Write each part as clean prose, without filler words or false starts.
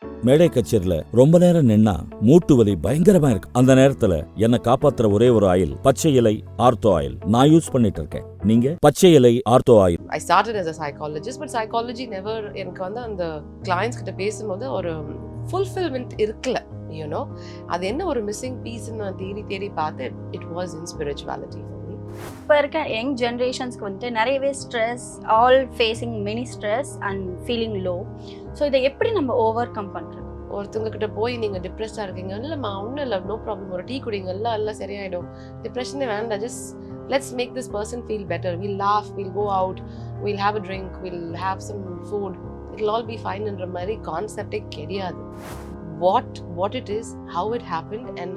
மேடை கச்சேரியில ரொம்ப நேரம் நின்னா மூட்டு வலி பயங்கரமா இருக்கு. அந்த நேரத்துல என்ன காப்பாத்துற ஒரே ஒரு ஆயில் பச்சை இலை ஆர்த்தோ ஆயில் நான் யூஸ் பண்ணிட்டு இருக்கேன். நீங்க பச்சை இலை ortho oil. I started as a psychologist, but psychology never எனக்கு வந்து அந்த கிளையண்ட்ஸ் கிட்ட பேசும்போது ஒரு fulfillment இருக்கல, you know. அது என்ன ஒரு மிஸ்ஸிங் பீஸ் நான் தேடி பார்த்து it was in spirituality for me. இப்போ இருக்க யங் ஜென்ரேஷன்ஸ்க்கு வந்துட்டு நிறையவே stress, all facing many stress and feeling low. So இதை எப்படி நம்ம ஓவர் கம் பண்ணுறது? ஒருத்தவங்க கிட்ட போய் நீங்கள் டிப்ரெஸ்டாக இருக்கீங்க, இல்லைம்மா ஒன்றும் இல்லை, நோ ப்ராப்ளம், ஒரு டீ குடிங்க, எல்லாம் சரியாயிடும், டிப்ரெஷனே வேண்டாம், just let's make this person feel better, we'll laugh, we'll go out, we'll have a drink, we'll have some food, it'll all be fine என்ற மாதிரி கான்செப்டே கிடையாது. what it is, how it happened, and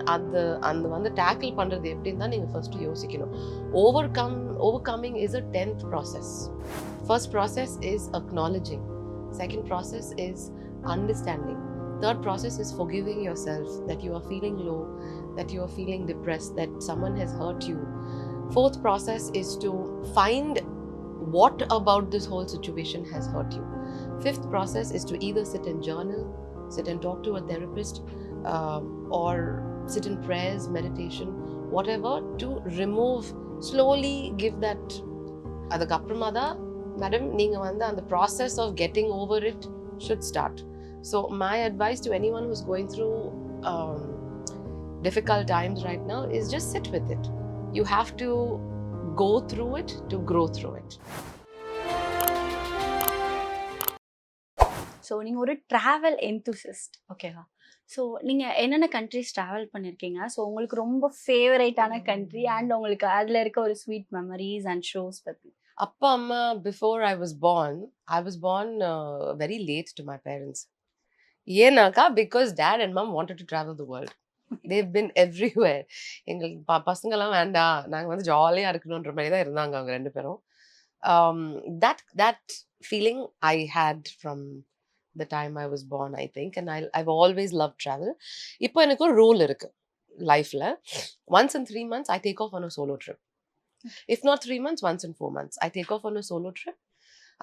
அந்த வந்து tackle பண்ணுறது எப்படின்னு தான் நீங்கள் ஃபர்ஸ்ட் யோசிக்கணும். Overcoming is a 10th process. First process is acknowledging. Second process is understanding. Third process is forgiving yourself that you are feeling low, that you are feeling depressed, that someone has hurt you. Fourth process is to find what about this whole situation has hurt you. Fifth process is to either sit and journal, sit and talk to a therapist, or sit in prayers, meditation, whatever, to remove, slowly give that. அதுக்கப்புறமா தான் madam நீங்கள் வந்து அந்த process of getting over it should start. So my advice to anyone who's going through difficult times right now is just sit with it. You have to go through it to grow through it. So நீங்கள் ஒரு travel என்தூசிஸ்ட், ஓகேவா? So நீங்கள் என்னென்ன countries travel பண்ணியிருக்கீங்க? So உங்களுக்கு ரொம்ப ஃபேவரேட்டான country and உங்களுக்கு அதில் இருக்க ஒரு ஸ்வீட் மெமரிஸ் அண்ட் ஷோஸ் பற்றி. அப்பா அம்மா, before I was born very late to my parents. ஏன்னாக்கா because dad and mum wanted to travel the world. they've been everywhere. எங்களுக்கு பசங்கெல்லாம் வேண்டாம், நாங்கள் வந்து ஜாலியாக இருக்கணுன்ற மாதிரி தான் இருந்தாங்க அவங்க ரெண்டு பேரும். that feeling I had from the time I was born, I think, and I've always loved travel. இப்போ எனக்கு ஒரு ரூல் இருக்கு லைஃப்ல. once in 3 months I take off on a solo trip. If not 3 months, once in 4 months I take off on a solo trip.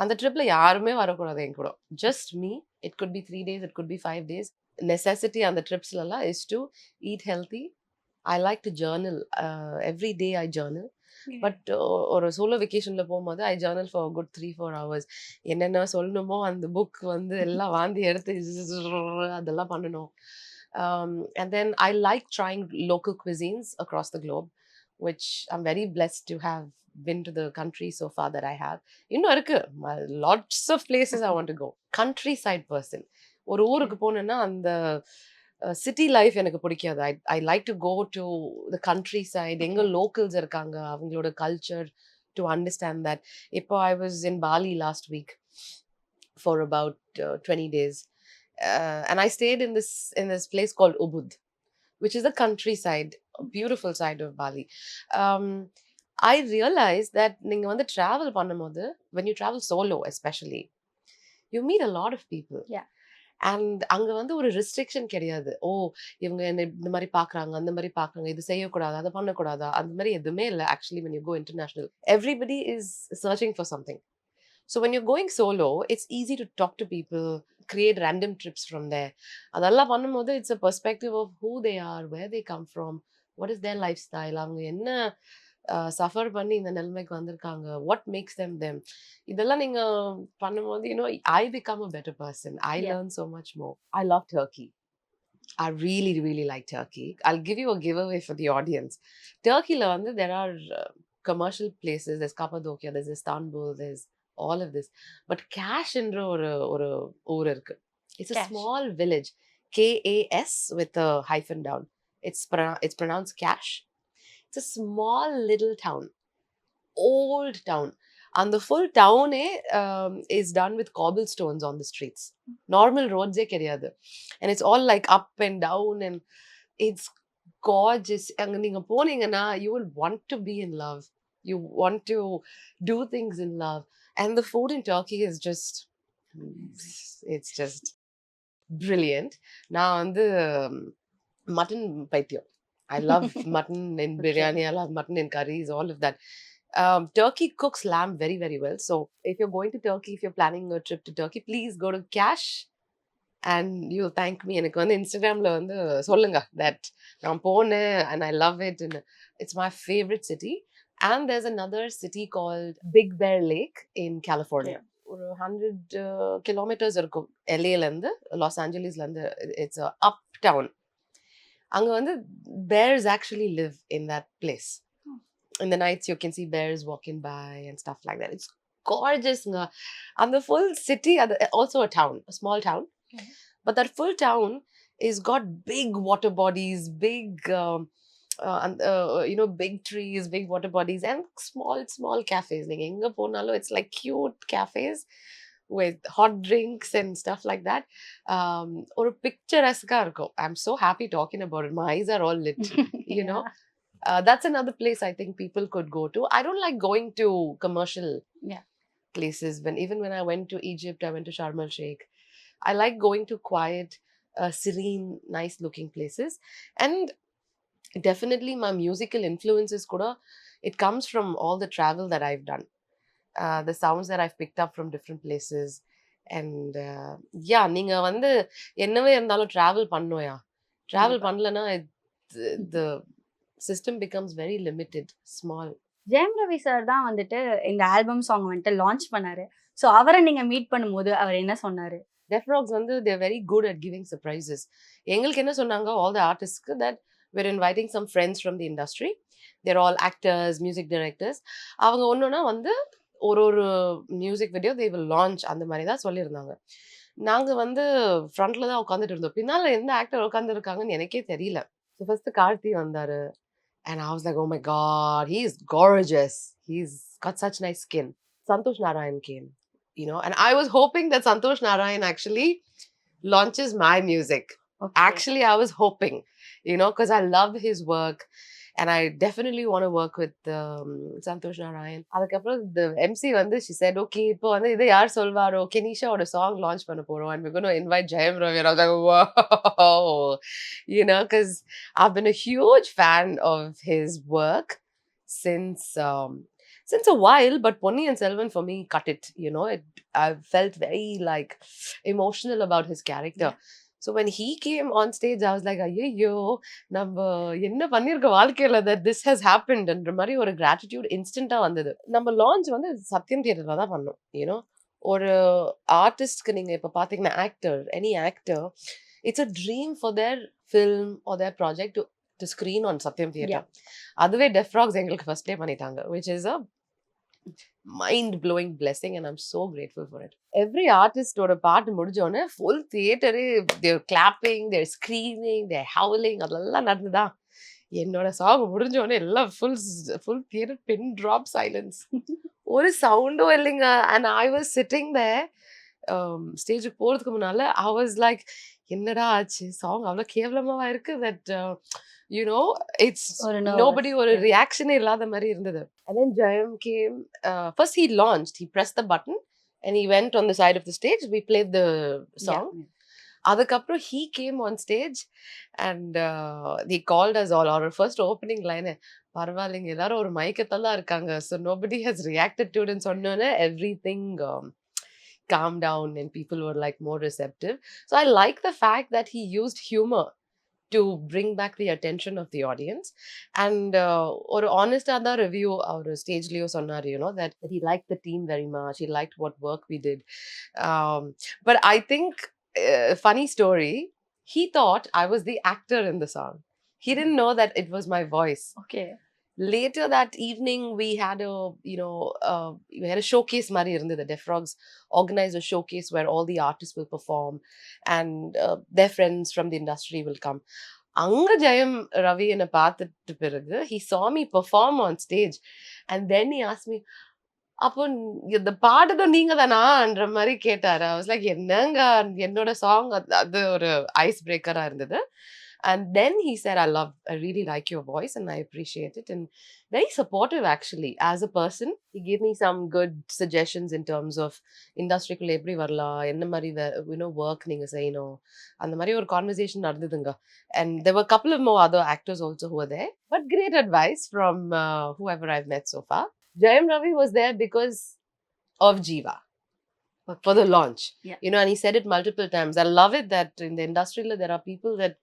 அந்த ட்ரிப்ல யாருமே வரக்கூடாது என் கூட, just me. It could be 3 days, it could be 5 days. Necessity on the trips lala is to eat healthy. I like to journal. Every day I journal. Yeah. But or a solo vacation la போகும்போது I journal for a good 3-4 hours. என்னென்ன சொல்லணுமோ அந்த book வந்து எல்லாம் வாந்தி எடுத்து அதெல்லாம் பண்ணணும். And then I like trying local cuisines across the globe, which I'm very blessed to have been to the country so far that I have. இன்னும் இருக்கு lots of places I want to go. Countryside person. ஒரு ஊருக்கு போனேன்னா அந்த city life எனக்கு பிடிக்காது. I like to go to the countryside, எங்கே locals இருக்காங்க, அவங்களோட கல்ச்சர், டு அண்டர்ஸ்டாண்ட் தட். இப்போ I was in Bali last week for about 20 days, and I stayed in this place called Ubud, which is the countryside, a beautiful side of Bali. I realized that நீங்கள் வந்து travel பண்ணும்போது, when you travel solo especially, you meet a lot of people. Yeah. And அங்கே வந்து ஒரு restriction கிடையாது. ஓ இவங்க என்ன இந்த மாதிரி பார்க்குறாங்க, அந்த மாதிரி பார்க்குறாங்க, இது செய்யக்கூடாது, அதை பண்ணக்கூடாதா, அந்த மாதிரி எதுவுமே இல்லை. Actually when you go international, everybody is searching for something. So when you're going solo, it's easy to talk to people, create random trips from there. அதெல்லாம் பண்ணும்போது it's a perspective of who they are, where they come from, what is their lifestyle, அவங்க என்ன suffer பண்ணி இந்த நிலைமைக்கு வந்திருக்காங்க, what makes them them. இதெல்லாம் நீங்க பண்ணும்போது, you know, I become a better person. I learn so much more. I love Turkey. I really, really like Turkey. I'll give you a giveaway for the audience. Turkey la வந்து there are commercial places. There's Cappadocia, there's Istanbul, there's all of this. But Kash என்ற ஒரு ஊர் இருக்கு. It's a small village. Kas with a hyphen down. It's pronounced Kash. It's a small little town, old town. And the full town is done with cobblestones on the streets. Normal roads கிடையாது. And it's all like up and down, and it's gorgeous. அங்க நீங்க போனீங்கன்னா you will want to be in love. You want to do things in love. And the food in Turkey is just, it's just brilliant. நான் வந்து mutton பைத்தியம். I love mutton in biryani, I love mutton in curries, all of that. Turkey cooks lamb very, very well. So if you're going to Turkey, if you're planning a trip to Turkey, please go to Kash and you'll thank me. எனக்கு வந்து இன்ஸ்டாகிராம்ல வந்து சொல்லுங்க that நான் போனேன் and I love it and it's my favorite city. And there's another city called Big Bear Lake in California. ஒரு 100 kilometres இருக்கும் LA இருந்து லாஸ் ஏஞ்சலிஸ்ல இருந்து. It's up down. அங்க வந்து bears actually live in that place. In the nights you can see bears walking by and stuff like that. It's gorgeous. And the full city, also a town, a small town. But that full town is got big water bodies, big, big trees, big water bodies, and small cafes. Enga ponalo, it's like cute cafes with hot drinks and stuff like that. Or picturesque. I'm so happy talking about it. My eyes are all lit, you know. That's another place I think people could go to. I don't like going to commercial places. Even when I went to Egypt, I went to Sharm el Sheikh. I like going to quiet, serene, nice looking places. And definitely my musical influences kuda, it comes from all the travel that I've done. The sounds that I've picked up from different places. And நீங்க வந்து என்னவே இருந்தாலும் travel பண்ணோயா. Travel பண்ணலனா the system becomes very limited, small. Jayam Ravi sir தான் வந்துட்டு இந்த album song வந்துட்டு launch பண்ணாரு. ஸோ அவரை நீங்க மீட் பண்ணும்போது அவர் என்ன சொன்னாரு? Deaf Frogs வந்து they're very good at giving surprises. எங்களுக்கு என்ன சொன்னாங்க, all the artists that we're inviting some friends from the industry. They're all actors, music directors. அவங்க ஒண்ணுனா வந்து ஒரு music video they will launch அந்த மாதிரி தான் சொல்லியிருந்தாங்க. நாங்க வந்து ஃப்ரண்ட்ல தான் உட்காந்துட்டு இருந்தோம். பின்னால எந்த ஆக்டர் உட்காந்துருக்காங்கன்னு எனக்கே தெரியல. ஸோ ஃபர்ஸ்ட் கார்த்தி வந்தாரு. And I was like, oh my God, he's gorgeous. He's got such nice skin. Santosh Narayan came, and I was hoping that Santosh Narayan actually launches my music. Okay. Actually, I was hoping, because I love his work. And I definitely want to work with Santosh Narayan. அதுக்கப்புறம் the MC வந்து she said, okay, இப்போ வந்து இதை யார் சொல்வாரோ, Keneesha ஓட song launch பண்ண போறோம் and we're going to invite Jayam Ravi. And I was like, whoa, because I've been a huge fan of his work since a while, but Ponniyin Selvan for me cut it, I felt very like emotional about his character. So when he came on stage, I was like, ஐயோ நம்ம என்ன பண்ணிருக்க வாழ்க்கையில that this has happened என்ற மாதிரி ஒரு gratitude இன்ஸ்டன்டா வந்தது. நம்ம லான்ச் வந்து சத்யம் தியேட்டர்ல தான் பண்ணோம். ஒரு ஆர்டிஸ்ட்க்கு நீங்க இப்ப பாத்தீங்கன்னா any actor, it's a dream for their film or their project to screen on Satyam Theatre. அதுவே Deaf Frogs எங்களுக்கு ஃபர்ஸ்ட் டே பண்ணிட்டாங்க, which is a mind-blowing blessing and I'm so grateful for it. Every artist ஓட பாட்டு முடிஞ்சோடனே full theatre, they're clapping, they're screaming, they're howling, அதெல்லாம் நடந்துதா. என்னோட song முடிஞ்சோடனே எல்லாம் full theatre pin drop silence. ஒரு சவுண்டும் இல்லைங்க. And I was sitting there, ஸ்டேஜுக்கு போறதுக்கு முன்னால I was like, என்னடா ஆச்சு, சாங் அவ்வளவு கேவலமாவா இருக்கு that it's nobody ஒரு reaction இல்லாத மாதிரி இருந்தது. And then Jayam came. First he launched, he pressed the button and he went on the side of the stage. We played the song. அதுக்கப்புறம் he came on stage and he called us all. Our first opening line, பரவாயில்லைங்க எல்லாரும் ஒரு மயக்கத்தெல்லாம் இருக்காங்க, so nobody has reacted to it and சொன்னோன்னே everything calmed down and people were like more receptive. So I like the fact that he used humor to bring back the attention of the audience. And or honest other review our stage leo sonar, that he liked the team very much, he liked what work we did. But I think funny story, he thought I was the actor in the song. He didn't know that it was my voice. Okay. Later that evening we had a showcase mari irundhu. The Deaf Frogs organized a showcase where all the artists will perform and their friends from the industry will come. Anga Jayam Ravi ena paathitu piragu he saw me perform on stage and then he asked me, அப்போ இந்த பாடுறது நீங்க தானான்ற மாதிரி கேட்டாரு. I was like, என்னங்க என்னோட song அது ஒரு ஐஸ் பிரேக்கரா இருந்தது. And then he said, I really like your voice and I appreciate it. And very supportive actually. As a person, he gave me some good suggestions in terms of industry குள்ள எப்படி வரலாம், என்ன மாதிரி work நீங்க செய்யணும், அந்த மாதிரி ஒரு conversation நடந்ததுங்க. And there were a couple of more other actors also who were there. But great advice from whoever I've met so far. Jayam Ravi was there because of Jeeva. for the launch. Yeah. You know, and he said it multiple times. I love it that in the industry there are people that,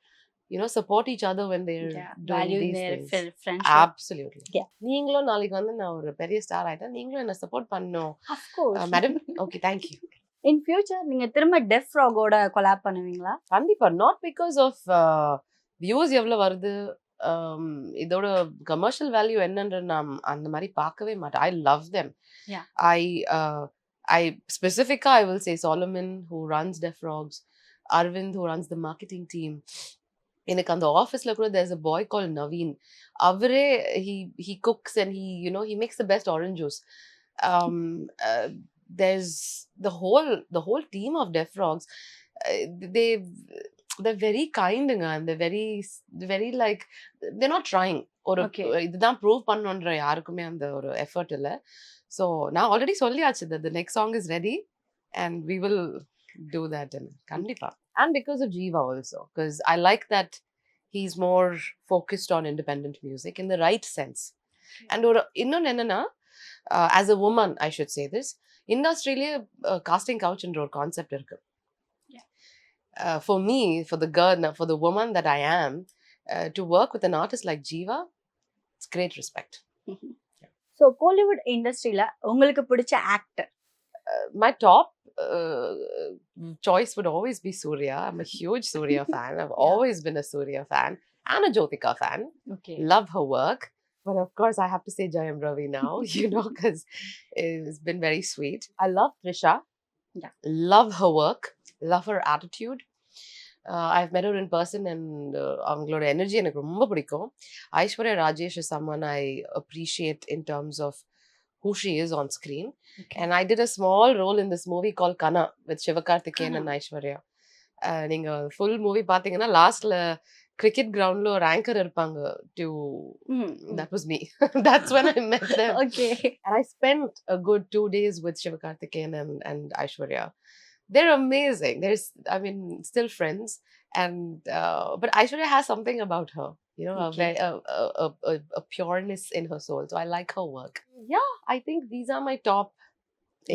you know, support each other when they're Yeah, doing value these their things. friendship. Absolutely. Yeah. நீங்களும் நாளைக்கு வந்து நான் ஒரு பெரிய star ஆயிட்டேன், நீங்களும் என்ன support பண்ணணும் Of course. Madam. Okay, thank you. In future நீங்க திரும்ப டெஃப் ஃப்ராகோட கொலாப் பண்ணுவீங்களா? கண்டிப்பா. நாட் பிகாஸ் ஆஃப் வியூஸ் எவ்வளவு வருது, இதோட கமர்ஷியல் வேல்யூ என்னன்றது நான் அந்த மாதிரி பார்க்கவே மாட்டேன். I love them. Yeah. I specifically I will say Solomon, who runs Deaf Frogs, Arvind, who runs the marketing team. எனக்கு அந்த ஆஃபீஸ்ல கூட there's a boy called Naveen. அவரே he cooks and he makes the best orange juice. There's the whole team of Deaf Frogs. They're very kind and they're very like they're not trying or Okay. இதுதான் prove பண்ணணும்ன்ற யாருக்குமே அந்த ஒரு effort இல்ல. So நான் already சொல்லியாச்சு that the next song is ready and we will do that in kandipa. And because of Jeeva also, because I like that he's more focused on independent music in the right sense. And or இன்னொன்னு என்னன்னா, as a woman I should say this, industry casting couch என்ற ஒரு concept இருக்கு. For me, for the girl, for the woman that I am, to work with an artist like Jeeva, it's great respect. So Kollywood இண்டஸ்ட்ரியில உங்களுக்கு பிடிச்ச actor? My top choice would always be Surya. I'm a huge Surya fan. I've always been a Surya fan and a Jyotika fan. Okay. Love her work. But of course, I have to say Jayam Ravi now, because it's been very sweet. I love Trisha. Yeah. Love her work. Love her attitude. I've met her in person and avangaloda energy எனக்கு ரொம்ப பிடிக்கும். Aishwarya Rajesh is someone I appreciate in terms of who she is on screen. Okay. And I did a small role in this movie called Kana with Sivakarthikeyan Kana. and Aishwarya. நீங்க full movie பாத்தீங்கன்னா லாஸ்ட்ல cricket groundல ஒரு anchor இருப்பாங்க to that was me. That's when I met them. Okay. And I spent a good 2 days with Sivakarthikeyan and Aishwarya. They're amazing. Still friends. And but Aishwarya has something about her, Okay. a pureness in her soul. So I like her work. Yeah, I think these are my top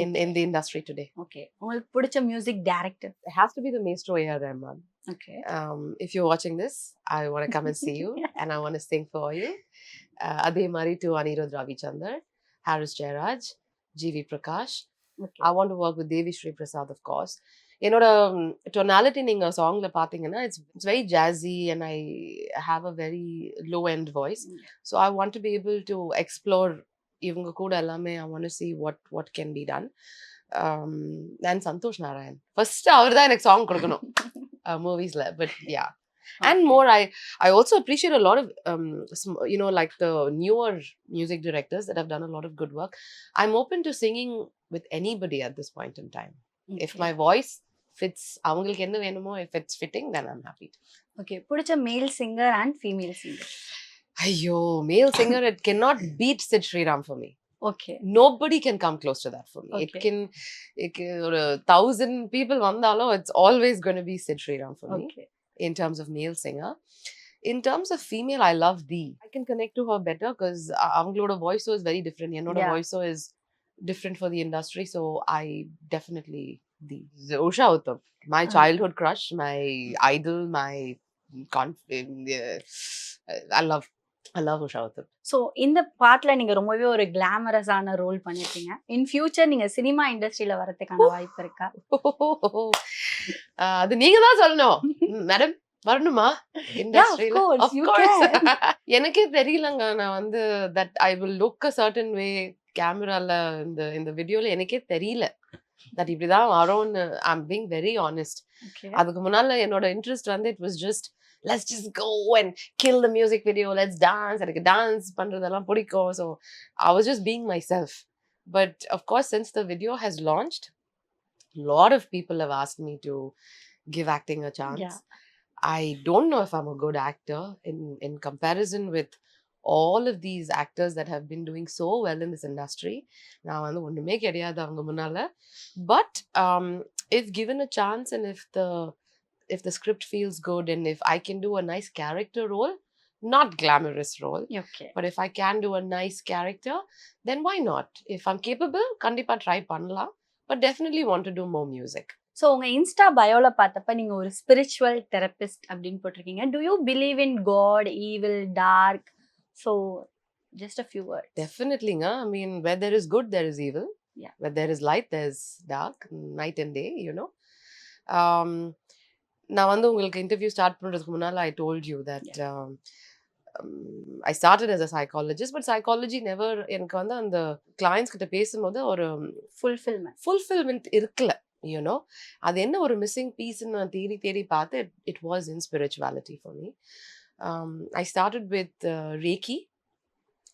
in the industry today. Okay. உங்களுக்கு பிடிச்ச music director? It has to be the maestro A.R. Rahman. Okay. If you're watching this, I want to come and see you and I want to sing for you. Adhe mari to Anirudh Ravichandar, Harris Jairaj, G.V. Prakash. Okay. I want to work with Devi Sri Prasad, of course. என்னோட tonality நீங்க சாங்ல பாத்தீங்கன்னா it's very jazzy and I have a very low end voice. So I want to be able to explore இவங்க கூட எல்லாமே. I want to see what can be done. And Santosh Narayan. First அவர் தான் எனக்கு song கொடுக்கணும் moviesல. But yeah. And more, I also appreciate a lot of like the newer music directors that have done a lot of good work. I'm open to singing with anybody at this point in time. Okay. If my voice fits, avungalukku enna venumo, if it's fitting, then I'm happy. Okay. பிடிச்ச மேல் singer and female singer? Ayyo, male singer, it cannot beat Sid Sriram for me. Okay. Nobody can come close to that for me. Okay. It can 1,000 people vandalo, it's always going to be Sid Sriram for me. Okay. In terms of male singer. In terms of female, I love Dee. I can connect to her better because avangaloda voice is very different. Enoda voice is different for the industry, so I definitely Dee. Usha Uttam, my childhood crush, my idol, my I love Usha Uttam. So இந்த பாட்டில் நீங்க ரொம்பவே ஒரு கிளாமரஸான role பண்ணிருக்கீங்க. In future நீங்க cinema இண்டஸ்ட்ரியில வரதுக்கான வாய்ப்பு இருக்கா? அது நீங்க தான் சொல்லணும் மேடம். வரணுமா இண்டஸ்ட்ரியில? Of course. எனக்கே தெரியலங்க. நான் வந்து that I will look a certain way கேமரால இந்த வீடியோல எனக்கே தெரியல that இப்படிதான் வரும்னு. I'm being very honest. அதுக்கு முன்னால என்னோட இன்ட்ரெஸ்ட் வந்து it was just let's just go and kill the music video, let's dance. எனக்கு டான்ஸ் பண்றதெல்லாம் பிடிக்கும். So I was just being myself. But of course, since the video has launched, a lot of people have asked me to give acting a chance. Yeah. I don't know if I'm a good actor in comparison with all of these actors that have been doing so well in this industry. நான் வந்து ஒண்ணுமே கிடையாது அவங்க முன்னால. But if given a chance and if the script feels good and if I can do a nice character role, not glamorous role, Okay. but if I can do a nice character, then why not? If I'm capable, kandipa try பண்ணலாம். but definitely want to do more music. So உங்க Insta பயோல பார்த்தப்ப நீங்க ஒரு spiritual therapist அப்படின்னு போட்டிருக்கீங்க. Do you believe in God, evil, dark? So just a few words. Definitely, I mean, where there is good, there is evil. Yeah. Where there is light, there's dark, night and day, Um, நான் வந்து உங்களுக்கு interview start பண்ணுறதுக்கு முன்னால் I told you that I started as a psychologist, but psychology never, எனக்கு வந்து அந்த clients கிட்ட பேசும்போது ஒரு fulfillment இருக்கல, அது என்ன ஒரு மிஸ்ஸிங் பீஸ்ன்னு நான் தேடி பார்த்து it was in spirituality for me. I started with Reiki.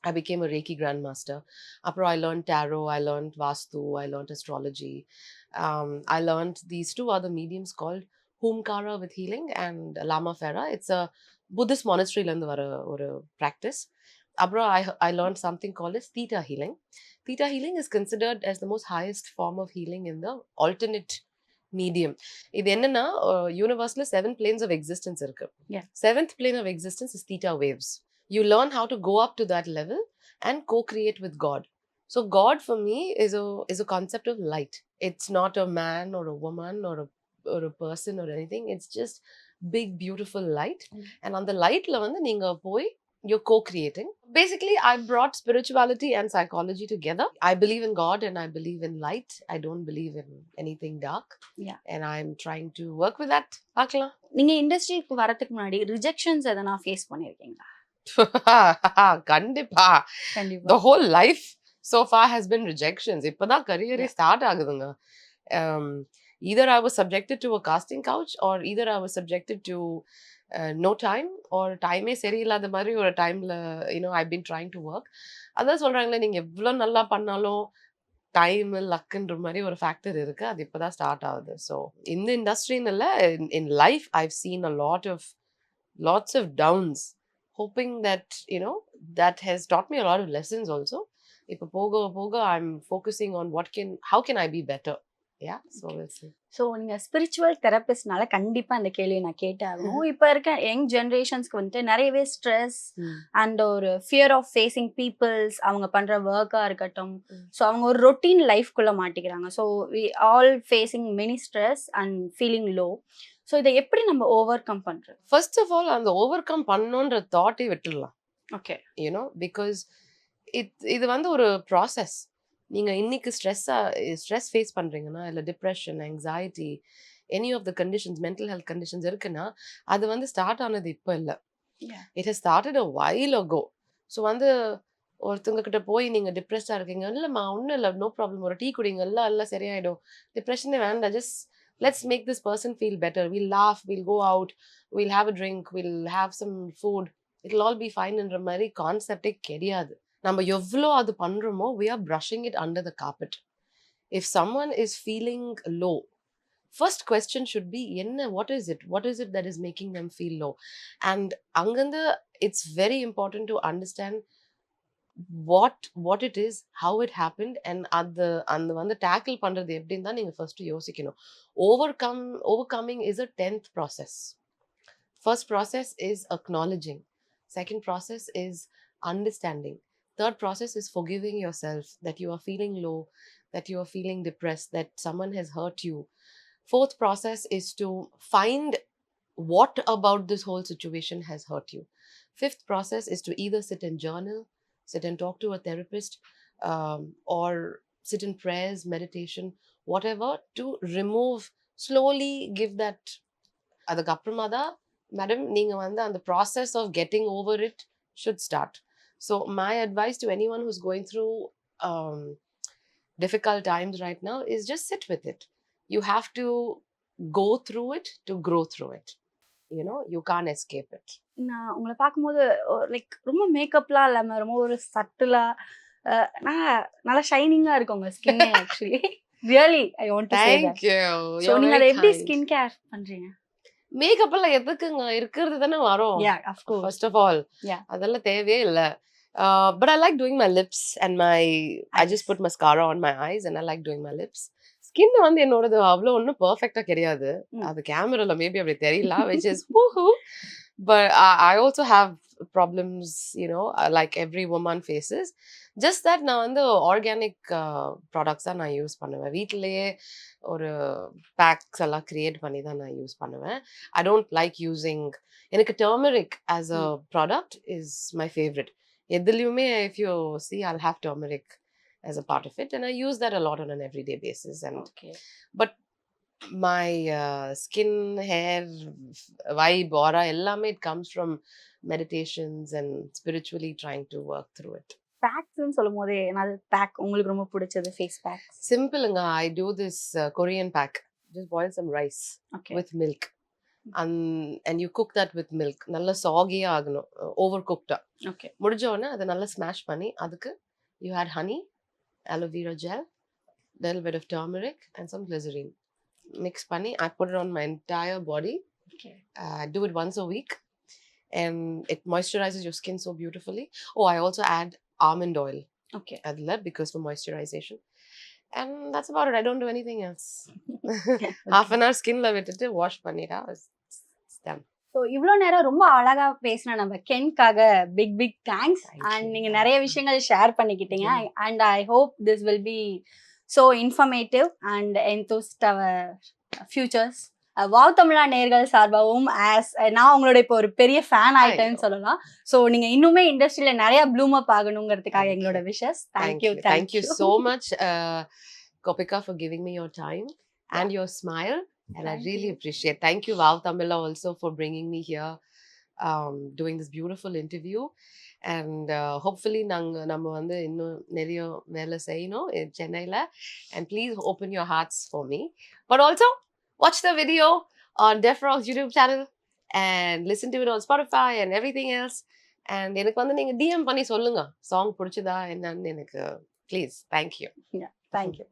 I became a Reiki grandmaster. Apro I learned tarot, I learned Vastu, I learned astrology. I learned these two other mediums called Humkara with healing and Lama Fera. It's a Buddhist monastery landu vara oru practice. Apro I learned something called as Theta healing. Theta healing is considered as the most highest form of healing in the alternate medium. இது என்னன்னா யூனிவர்ஸ்ல 7 planes of existence இருக்கு. 7th plane of existence is theta waves. You learn how to go up to that level and co-create with God. So God for me is a concept of light. It's not a man or a woman or a person or anything. It's just big beautiful light. And on the light la vandu neenga poi you're co-creating. Basically I brought spirituality and psychology together. I believe in God and I believe in light. I don't believe in anything dark. Yeah. And I'm trying to work with that. Paakalam. நீங்க இண்டஸ்ட்ரிக்கு வரதுக்கு முன்னாடி rejections எதனா face பண்ணிருக்கீங்களா? கண்டிப்பா. The whole life so far has been rejections. இப்பதான் career start ஆகுதுங்க. Either I was subjected to a casting couch or either I was subjected to no time or time சரியில்லாத மாதிரி ஒரு டைம்ல I've been trying to work. அதான் சொல்றாங்களே, நீங்க எவ்வளவு நல்லா பண்ணாலும் டைம் லக்குன்ற மாதிரி ஒரு ஃபேக்டர் இருக்கு. அது இப்பதான் ஸ்டார்ட் ஆகுது. ஸோ இந்த இண்டஸ்ட்ரின்னு இல்லை, in life I've seen a lots of downs. Hoping that that has taught me a lot of lessons also. Ipo poga I'm focusing on how can I be better. Yeah, so we'll see. So நீங்கள் spiritual தெரபிஸ்ட்னால கண்டிப்பாக அந்த கேள்வியை நான் கேட்டாகணும். இப்போ இருக்க young ஜென்ரேஷன்ஸ்க்கு வந்துட்டு நிறையவே stress and ஒரு ஃபியர் ஆஃப் ஃபேஸிங் பீப்புள்ஸ், அவங்க பண்ணுற ஒர்க்காக இருக்கட்டும். ஸோ அவங்க ஒரு ரொட்டீன் லைஃப்குள்ளே மாட்டிக்கிறாங்க. So we all facing many stress and feeling low. So இதை எப்படி நம்ம ஓவர் கம் பண்ணுறது? ஃபர்ஸ்ட் ஆஃப் ஆல் அந்த ஓவர் கம் பண்ணணுன்ற தாட்டே விட்டுடலாம். ஓகே, பிகாஸ் இது வந்து ஒரு ப்ராசஸ். நீங்கள் இன்னைக்கு ஸ்ட்ரெஸ் ஃபேஸ் பண்ணுறீங்கன்னா, இல்லை depression, anxiety, any of the conditions, mental health conditions இருக்குன்னா, அது வந்து ஸ்டார்ட் ஆனது இப்போ இல்லை. It has started a while ago. So வந்து ஒருத்தவங்க கிட்ட போய் நீங்கள் டிப்ரெஸ்டாக இருக்கீங்க, இல்லைம்மா ஒன்றும் இல்லை, நோ ப்ராப்ளம், ஒரு டீ குடிங்க, எல்லாம் சரியாயிடும், டிப்ரெஷனே வேண்டாம், just let's make this person feel better. We'll laugh, we'll go out, we'll have a drink, we'll have some food, it'll all be fine என்ற மாதிரி கான்செப்டே கிடையாது. நம்ம எவ்வளோ அது பண்றோமோ we are brushing it under the carpet. If someone is feeling low, first question should be என்ன, what is it that is making them feel low? And அங்கந்து it's very important to understand what it is, how it happened, and அந்த வந்து tackle பண்றது எப்படின்னு தான் நீங்க first யோசிக்கணும். Overcoming is a 10th process. First process is acknowledging. Second process is understanding. Third process is forgiving yourself that you are feeling low, that you are feeling depressed, that someone has hurt you. Fourth process is to find what about this whole situation has hurt you. Fifth process is to either sit and journal, sit and talk to a therapist, or sit in prayers, meditation, whatever, to remove, slowly give that. Adukapprama da madam neenga vanda and the process of getting over it should start. So my advice to anyone who's going through difficult times right now is just sit with it. You have to go through it to grow through it. You can't escape it. நான் உங்களை பார்க்கும்போது like ரொம்ப மேக்கப்லாம் இல்லாமல் ரொம்ப ஒரு சட்டிலாக நல்லா ஷைனிங்காக இருக்கும் உங்கள் skin. Actually really I want to say that. Thank you. So நீங்கள் அதை எப்படி ஸ்கின் கேர் பண்ணுறீங்க? மேக்கப் எல்லாம் எதுக்குங்க, இருக்கிறது தானே வரும். Yeah, of course. First of all, Yeah. அதெல்லாம் தேவையே இல்லை. But I like doing my lips and I just put mascara on my eyes and I like doing my lips. Skin வந்து என்னோடது அவ்வளோ ஒன்றும் பர்ஃபெக்டா கிடையாது. அது கேமரால மேபி அப்படி தெரியல, which is woohoo. But I also have problems, you know, like every woman faces. Just that நான் வந்து ஆர்கானிக் ப்ராடக்ட்ஸ் தான் நான் யூஸ் பண்ணுவேன். வீட்டிலேயே ஒரு பேக்ஸ் எல்லாம் கிரியேட் பண்ணி தான் நான் யூஸ் பண்ணுவேன். ஐ டோன்ட் லைக் யூஸிங், எனக்கு turmeric as a product is my favourite. எதுலையுமே if you see I'll have turmeric as a part of it, and I use that a lot on an everyday basis. And but my skin, hair, vibe, aura, ellame, it comes from meditations and spiritually trying to work through it. பேக்ஸ்னு சொல்லும்போது என்னது pack உங்களுக்கு ரொம்ப பிடிச்சது? Face pack Simple-nga, I do this Korean pack. Just boil some rice with milk. And you cook that with milk. Nalla soggy ஆகணும், overcooked. Okay. முடிஞ்ச உடனே அதை நல்லா ஸ்மாஷ் பண்ணி அதுக்கு you add honey, aloe vera gel, little bit of turmeric and some glycerine. Mix panni, I put it on my entire body. I do it once a week, and it moisturizes your skin so beautifully. Oh, I also add almond oil adla because for moisturization. And that's about it. I don't do anything else. Half an hour skin la vittu wash pannita, it's done. So இவ்வளோ நேரம் ரொம்ப அழகா பேசின நம்ம கென்காக big thanks. And நீங்க நிறைய விஷயங்கள் share பண்ணிக்கிட்டீங்க. And I hope this will be so informative and enthused our futures. Wow Tamizha நேர்கள் சார்பாகவும் நான் உங்களோட இப்போ ஒரு பெரிய ஃபேன் ஆயிட்டேன்னு சொல்லலாம். ஸோ நீங்க இன்னுமே இண்டஸ்ட்ரியில நிறைய ப்ளூம் அப் ஆகணுங்கிறதுக்காக எங்களோட wishes. Thank you so much, Kopika, for giving me your time and your smile. And I really appreciate. Thank you, Vav Tamila, also for bringing me here, doing this beautiful interview. And hopefully, நம்ம வந்து இன்னும் நிறைய வேலை செய்யணும் சென்னையில. And please open your hearts for me. But also, watch the video on Def Rock's YouTube channel and listen to it on Spotify and everything else. And எனக்கு வந்து நீங்க DM பண்ணி சொல்லுங்க சாங் பிடிச்சதா என்னன்னு எனக்கு. Please. Thank you. Yeah, thank you.